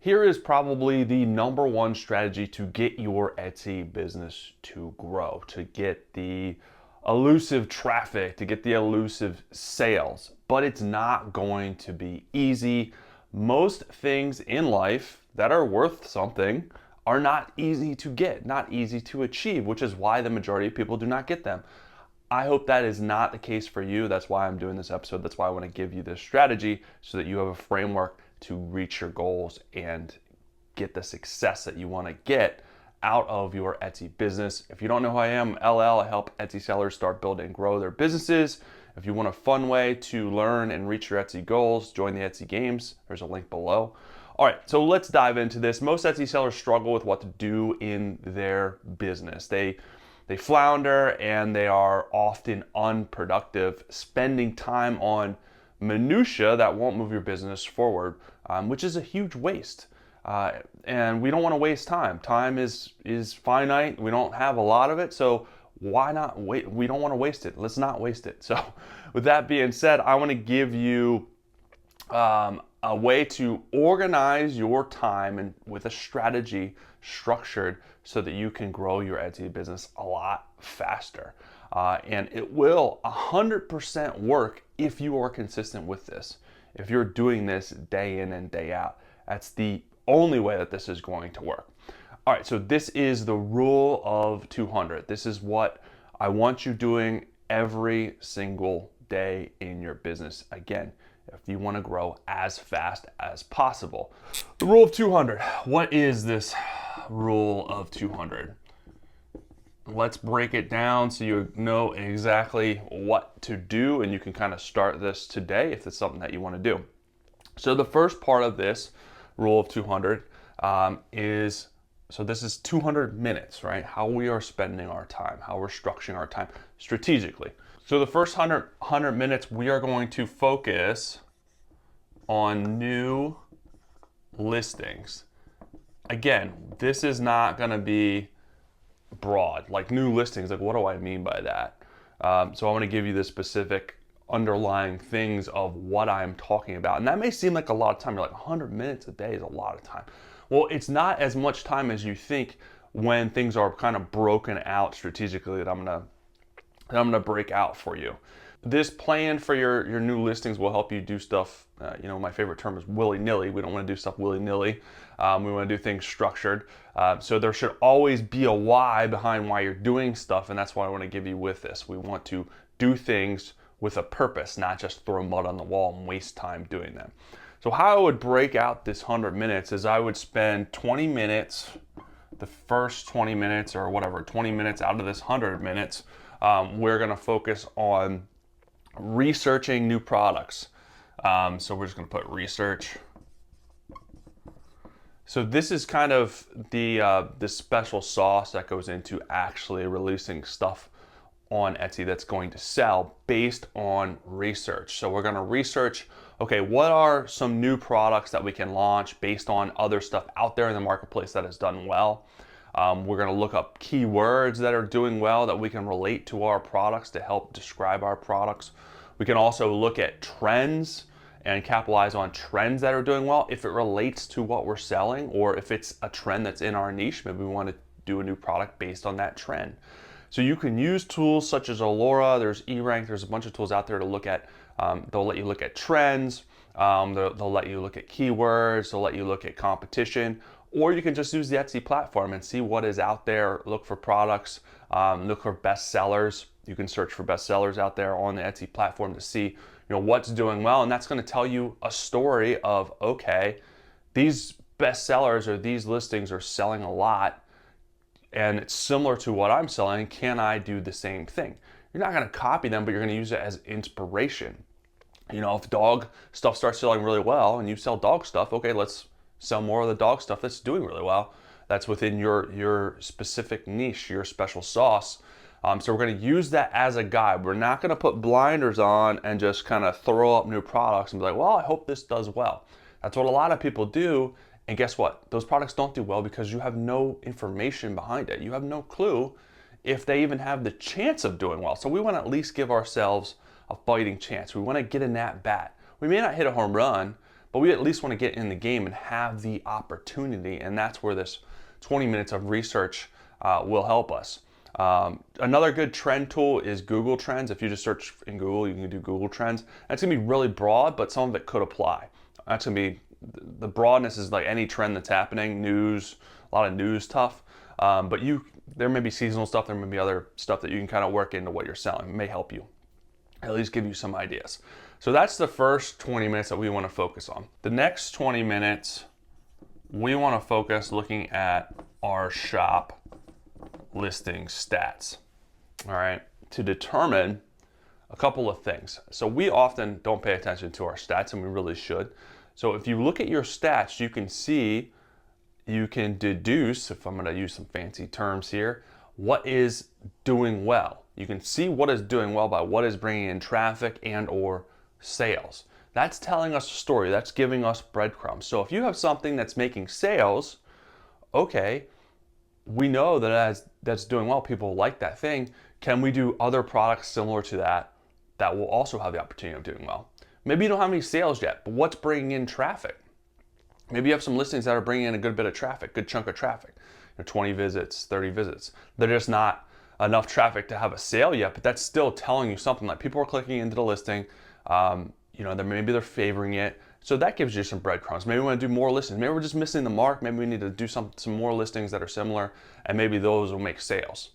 Here is probably the number one strategy to get your Etsy business to grow, to get the elusive traffic, to get the elusive sales. But it's not going to be easy. Most things in life that are worth something are not easy to get, not easy to achieve, which is why the majority of people do not get them. I hope that is not the case for you. That's why I'm doing this episode. That's why I want to give you this strategy so that you have a framework to reach your goals and get the success that you want to get out of your Etsy business. If you don't know who I am, LL, I help Etsy sellers start, build, and grow their businesses. If you want a fun way to learn and reach your Etsy goals, join the Etsy Games. There's a link below. All right, so let's dive into this. Most Etsy sellers struggle with what to do in their business. They flounder and they are often unproductive, spending time on minutia that won't move your business forward, which is a huge waste. And we don't want to waste time. Time is finite. We don't have a lot of it, so why not wait? We don't want to waste it. Let's not waste it. So with that being said, I want to give you a way to organize your time and with a strategy structured so that you can grow your Etsy business a lot faster. And it will 100% work if you are consistent with this. If you're doing this day in and day out, that's the only way that this is going to work. All right, so this is the rule of 200. This is what I want you doing every single day in your business. Again, if you want to grow as fast as possible. The rule of 200. What is this rule of 200? Let's break it down so you know exactly what to do and you can kind of start this today if it's something that you want to do. So the first part of this rule of 200 is, so this is 200 minutes, right? How we are spending our time, how we're structuring our time strategically. So the first 100 minutes, we are going to focus on new listings. Again, this is not going to be broad, like new listings. Like, what do I mean by that? So I want to give you the specific underlying things of what I'm talking about. And that may seem like a lot of time. You're like, 100 minutes a day is a lot of time. Well, it's not as much time as you think when things are kind of broken out strategically that I'm gonna break out for you. This plan for your new listings will help you do stuff, my favorite term is willy-nilly. We don't want to do stuff willy-nilly. We want to do things structured. So there should always be a why behind why you're doing stuff, and that's what I want to give you with this. We want to do things with a purpose, not just throw mud on the wall and waste time doing them. So how I would break out this 100 minutes is I would spend 20 minutes, the first 20 minutes or whatever, 20 minutes out of this 100 minutes, we're gonna focus on researching new products. So we're just gonna put research. So this is kind of the special sauce that goes into actually releasing stuff on Etsy that's going to sell based on research. So we're going to research, okay, what are some new products that we can launch based on other stuff out there in the marketplace that has done well. We're going to look up keywords that are doing well that we can relate to our products to help describe our products. We can also look at trends and capitalize on trends that are doing well if it relates to what we're selling, or if it's a trend that's in our niche, maybe we want to do a new product based on that trend. So you can use tools such as Alora, there's eRank, there's a bunch of tools out there to look at. They'll let you look at trends, they'll let you look at keywords, they'll let you look at competition, or you can just use the Etsy platform and see what is out there, look for products, look for best sellers. You can search for best sellers out there on the Etsy platform to see what's doing well, and that's going to tell you a story of, okay, these best sellers or these listings are selling a lot, and it's similar to what I'm selling. Can I do the same thing? You're not going to copy them, but you're going to use it as inspiration. If dog stuff starts selling really well and you sell dog stuff, okay, let's sell more of the dog stuff that's doing really well. That's within your specific niche, your special sauce. So we're going to use that as a guide. We're not going to put blinders on and just kind of throw up new products and be like, well, I hope this does well. That's what a lot of people do. And guess what? Those products don't do well because you have no information behind it. You have no clue if they even have the chance of doing well. So we want to at least give ourselves a fighting chance. We want to get an at bat. We may not hit a home run, but we at least want to get in the game and have the opportunity. And that's where this 20 minutes of research will help us. Another good trend tool is Google Trends. If you just search in Google, you can do Google Trends. That's gonna be really broad, but some of it could apply. That's gonna be, the broadness is like any trend that's happening, news, a lot of news stuff. But there may be seasonal stuff, there may be other stuff that you can kind of work into what you're selling. It may help you, at least give you some ideas. So that's the first 20 minutes that we want to focus on. The next 20 minutes, we want to focus looking at our shop listing stats, all right, to determine a couple of things. So we often don't pay attention to our stats, and we really should. So if you look at your stats, you can see, you can deduce, if I'm going to use some fancy terms here, what is doing well. You can see what is doing well by what is bringing in traffic and or sales. That's telling us a story. That's giving us breadcrumbs. So if you have something that's making sales, okay, we know that that's doing well, people like that thing. Can we do other products similar to that that will also have the opportunity of doing well? Maybe you don't have any sales yet, but what's bringing in traffic? Maybe you have some listings that are bringing in a good bit of traffic, good chunk of traffic, 20 visits, 30 visits. They're just not enough traffic to have a sale yet, but that's still telling you something, like people are clicking into the listing, maybe they're favoring it. So that gives you some breadcrumbs. Maybe we want to do more listings. Maybe we're just missing the mark. Maybe we need to do some more listings that are similar, and maybe those will make sales.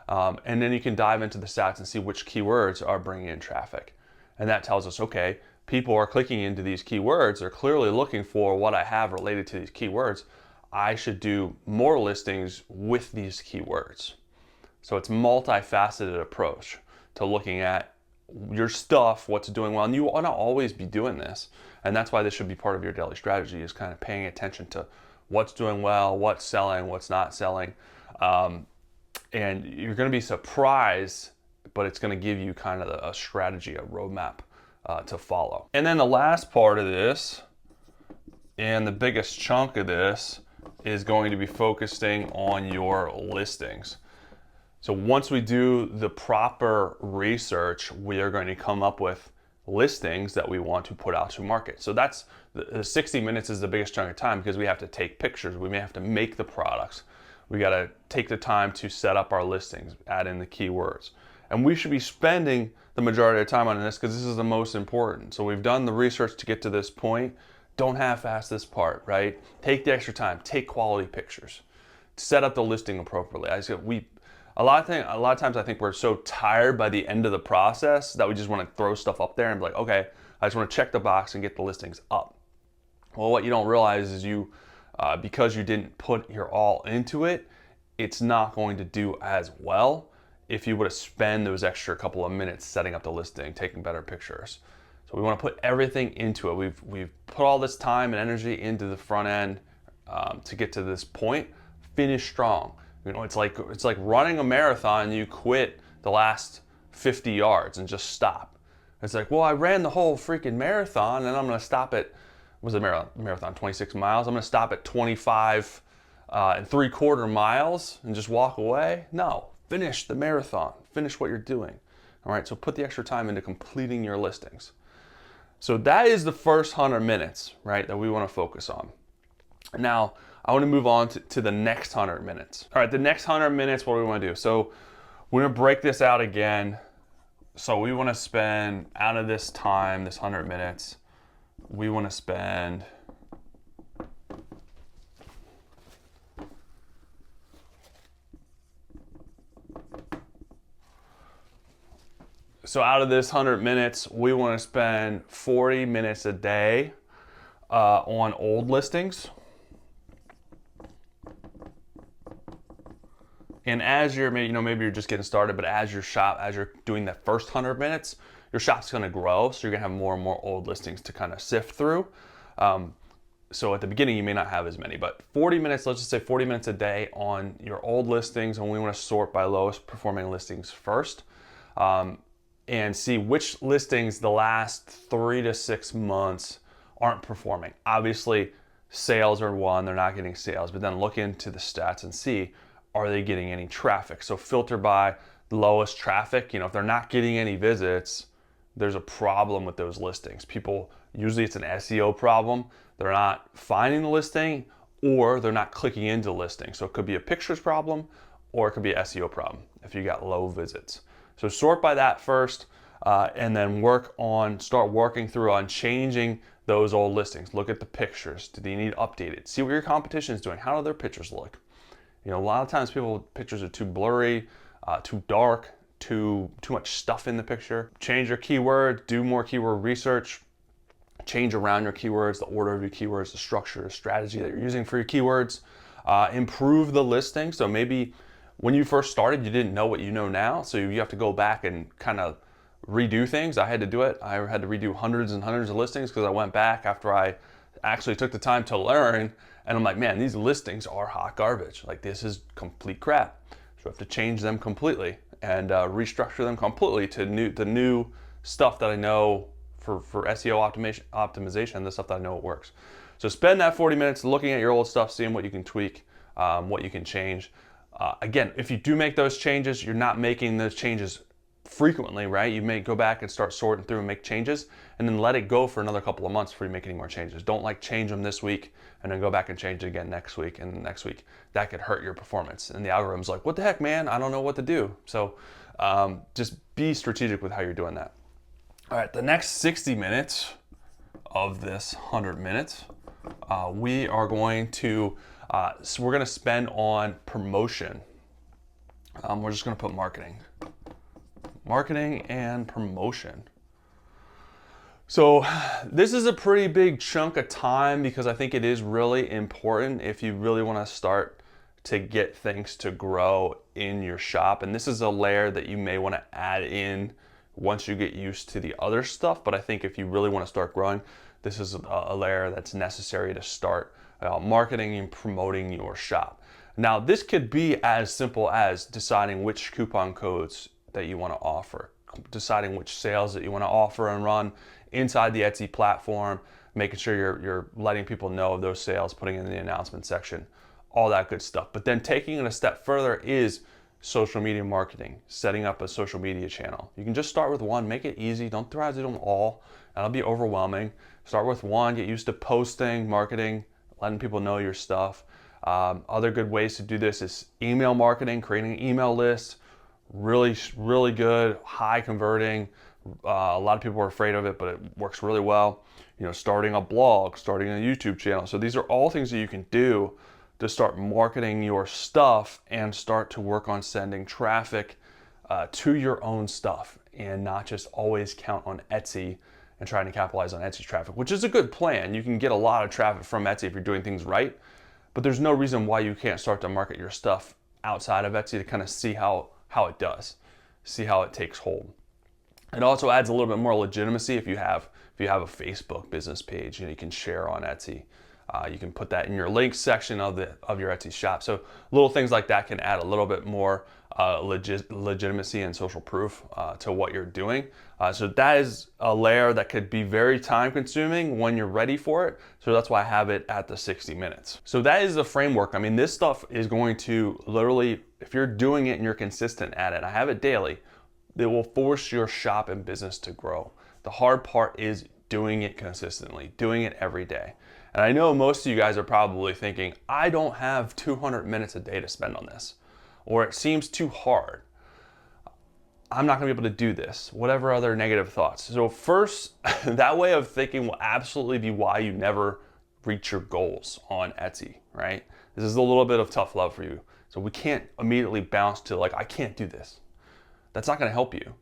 And then you can dive into the stats and see which keywords are bringing in traffic. And that tells us, okay, people are clicking into these keywords. They're clearly looking for what I have related to these keywords. I should do more listings with these keywords. So it's a multifaceted approach to looking at your stuff, what's doing well. And you want to always be doing this. And that's why this should be part of your daily strategy, is kind of paying attention to what's doing well, what's selling, what's not selling. And you're going to be surprised, but it's going to give you kind of a strategy, a roadmap to follow. And then the last part of this, and the biggest chunk of this, is going to be focusing on your listings. So once we do the proper research, we are going to come up with listings that we want to put out to market. So that's the 60 minutes is the biggest chunk of time, because we have to take pictures. We may have to make the products. We got to take the time to set up our listings, add in the keywords. And we should be spending the majority of the time on this, because this is the most important. So we've done the research to get to this point. Don't half-ass this part, right? Take the extra time, take quality pictures, set up the listing appropriately. A lot of times I think we're so tired by the end of the process that we just want to throw stuff up there and be like, okay, I just want to check the box and get the listings up. Well, what you don't realize is because you didn't put your all into it, it's not going to do as well if you would have spent those extra couple of minutes setting up the listing, taking better pictures. So we want to put everything into it. We've put all this time and energy into the front end to get to this point. Finish strong. It's like running a marathon. You quit the last 50 yards and just stop. It's like, well, I ran the whole freaking marathon, and I'm going to stop at, was it marathon 26 miles? I'm going to stop at 25 and 3/4 miles and just walk away. No, finish the marathon. Finish what you're doing. All right. So put the extra time into completing your listings. So that is the first 100 minutes, right, that we want to focus on. Now, I want to move on to the next 100 minutes. All right, the next 100 minutes, what do we want to do? So we're going to break this out again. So we want to spend, out of this time, this 100 minutes, we want to spend out of this 100 minutes, we want to spend 40 minutes a day on old listings. And as you're, maybe you're just getting started, but as you're doing that first 100 minutes, your shop's going to grow. So you're going to have more and more old listings to kind of sift through. So at the beginning, you may not have as many, but 40 minutes, let's just say 40 minutes a day on your old listings. And we want to sort by lowest performing listings first, and see which listings the last 3 to 6 months aren't performing. Obviously, sales are one, they're not getting sales, but then look into the stats and see, are they getting any traffic? So filter by the lowest traffic. If they're not getting any visits, there's a problem with those listings. People, usually it's an SEO problem. They're not finding the listing, or they're not clicking into the listing. So it could be a pictures problem, or it could be an SEO problem if you got low visits. So sort by that first, and then start working through on changing those old listings. Look at the pictures. Do they need updated? See what your competition is doing. How do their pictures look? You know, a lot of times pictures are too blurry, too dark, too much stuff in the picture. Change your keywords, do more keyword research, change around your keywords, the order of your keywords, the structure, the strategy that you're using for your keywords. Improve the listing. So maybe when you first started, you didn't know what you know now. So you have to go back and kind of redo things. I had to do it. I had to redo hundreds and hundreds of listings because I went back after I actually took the time to learn. And I'm like, man, these listings are hot garbage. Like, this is complete crap. So I have to change them completely and restructure them completely to the new stuff that I know for SEO optimization, the stuff that I know it works. So spend that 40 minutes looking at your old stuff, seeing what you can tweak, what you can change. Again, if you do make those changes, you're not making those changes frequently, right? You may go back and start sorting through and make changes, and then let it go for another couple of months before you make any more changes. Don't like change them this week and then go back and change it again next week and the next week. That could hurt your performance. And the algorithm's like, what the heck, man? I don't know what to do. So just be strategic with how you're doing that. All right, the next 60 minutes of this 100 minutes, we are going to, we're going to spend on promotion. We're just going to put marketing and promotion. So this is a pretty big chunk of time because I think it is really important if you really want to start to get things to grow in your shop. And this is a layer that you may want to add in once you get used to the other stuff. But I think if you really want to start growing, this is a layer that's necessary to start marketing and promoting your shop. Now, this could be as simple as deciding which coupon codes that you want to offer, deciding which sales that you want to offer and run inside the Etsy platform, making sure you're letting people know of those sales, putting it in the announcement section, all that good stuff. But then taking it a step further is social media marketing, setting up a social media channel. You can just start with one, make it easy. Don't try to do them all. That'll be overwhelming. Start with one, get used to posting, marketing, letting people know your stuff. Other good ways to do this is email marketing, creating an email list. Really, really good, high converting. A lot of people are afraid of it, but it works really well. You know, starting a blog, starting a YouTube channel. So these are all things that you can do to start marketing your stuff and start to work on sending traffic to your own stuff and not just always count on Etsy and trying to capitalize on Etsy traffic, which is a good plan. You can get a lot of traffic from Etsy if you're doing things right, but there's no reason why you can't start to market your stuff outside of Etsy to kind of see how it does, see how it takes hold. It also adds a little bit more legitimacy if you have a Facebook business page, you can share on Etsy. You can put that in your links section of your Etsy shop. So little things like that can add a little bit more legitimacy and social proof to what you're doing. So that is a layer that could be very time consuming when you're ready for it. So that's why I have it at the 60 minutes. So that is the framework. I mean, this stuff is going to literally, if you're doing it and you're consistent at it, I have it daily, it will force your shop and business to grow. The hard part is doing it consistently, doing it every day. And I know most of you guys are probably thinking, I don't have 200 minutes a day to spend on this, or it seems too hard. I'm not gonna be able to do this, whatever other negative thoughts. So first, that way of thinking will absolutely be why you never reach your goals on Etsy, right? This is a little bit of tough love for you. So we can't immediately bounce to like, I can't do this. That's not gonna help you.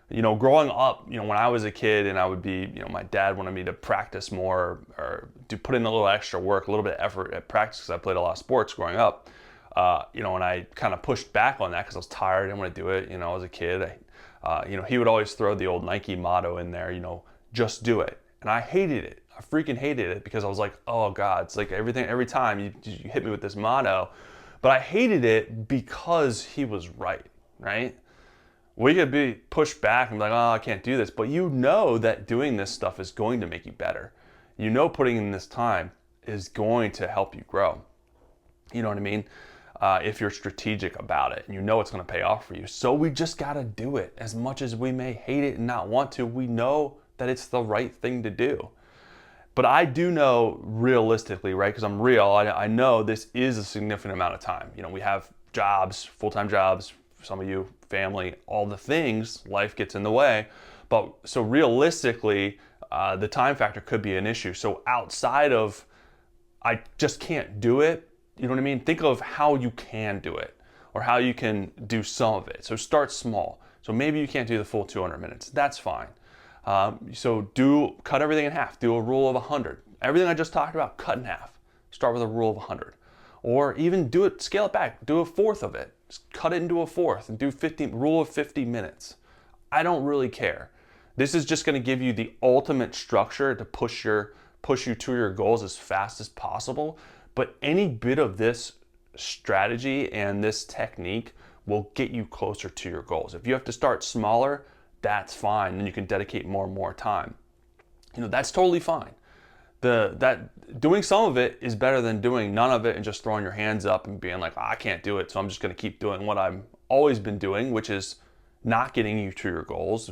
You know, growing up, when I was a kid and I would be, my dad wanted me to practice more or to put in a little extra work, a little bit of effort at practice because I played a lot of sports growing up. And I kind of pushed back on that because I was tired, I didn't want to do it. I was a kid. He would always throw the old Nike motto in there, just do it. And I hated it. I freaking hated it because I was like, oh God, it's like every time you hit me with this motto. But I hated it because he was right? We could be pushed back and be like, oh, I can't do this. But you know that doing this stuff is going to make you better. Putting in this time is going to help you grow. You know what I mean? if you're strategic about it and you know it's going to pay off for you. So we just got to do it. As much as we may hate it and not want to, we know that it's the right thing to do. But I do know realistically, right? Because I'm real, I know this is a significant amount of time. You know, we have jobs, full-time jobs, some of you, family, all the things, life gets in the way. But so realistically, the time factor could be an issue. So outside of, I just can't do it, you know what I mean? Think of how you can do it or how you can do some of it. So start small. So maybe you can't do the full 200 minutes. That's fine. So cut everything in half. Do a rule of 100. Everything I just talked about, cut in half. Start with a rule of 100. Or even scale it back. Do a fourth of it. Just cut it into a fourth and do rule of 50 minutes. I don't really care. This is just going to give you the ultimate structure to push you to your goals as fast as possible. But any bit of this strategy and this technique will get you closer to your goals. If you have to start smaller, that's fine. Then you can dedicate more and more time. You know, that's totally fine. That doing some of it is better than doing none of it and just throwing your hands up and being like, oh, I can't do it, so I'm just going to keep doing what I've always been doing, which is not getting you to your goals,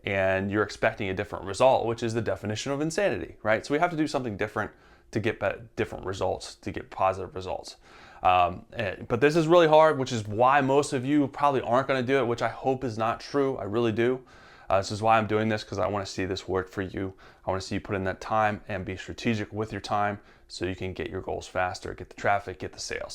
and you're expecting a different result, which is the definition of insanity, right? So we have to do something different to get different results, to get positive results. But this is really hard, which is why most of you probably aren't going to do it, which I hope is not true. I really do. This is why I'm doing this, because I want to see this work for you. I want to see you put in that time and be strategic with your time so you can get your goals faster, get the traffic, get the sales.